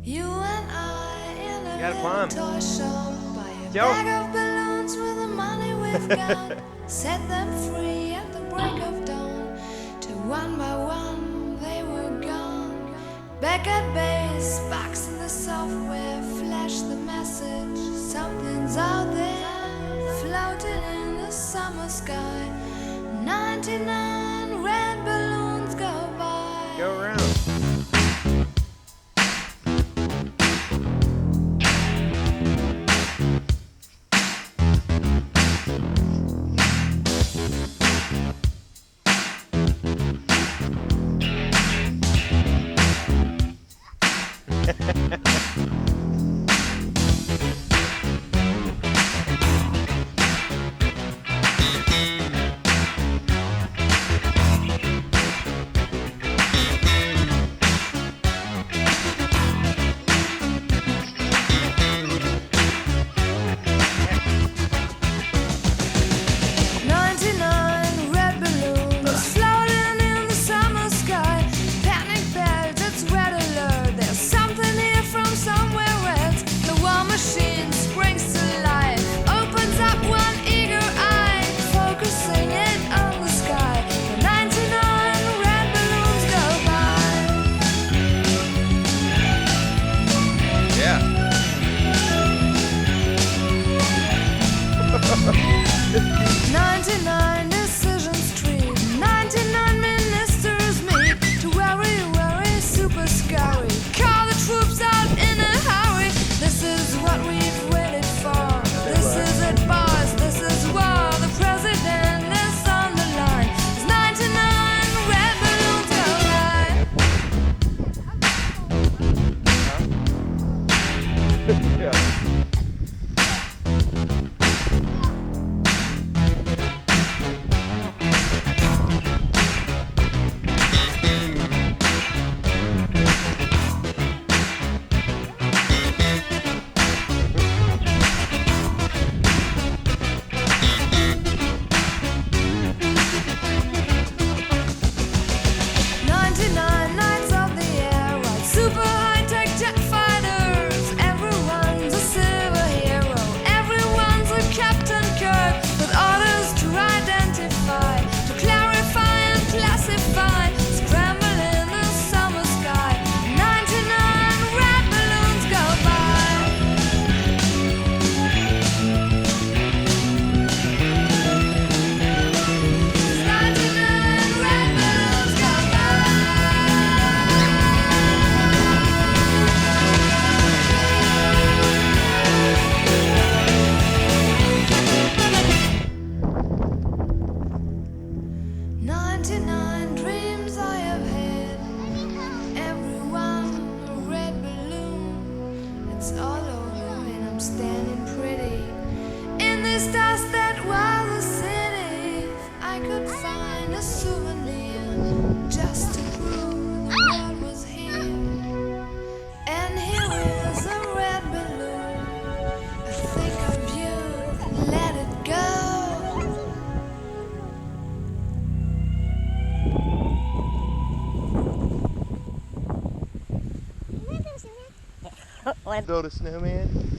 You and I in a got a plan. toy shop, buy a Joe. bag of balloons with the money we've got, set them free at the break of dawn. Till one by one they were gone. Back at base, box in the software, flash the message. Something's out there, floating in the summer sky. 99 red balloons go by. Go around. Standing pretty in this dust that was the city. If I could find a souvenir just to prove the world was here. And here is a red balloon. I think of you and let it go. Build a snowman.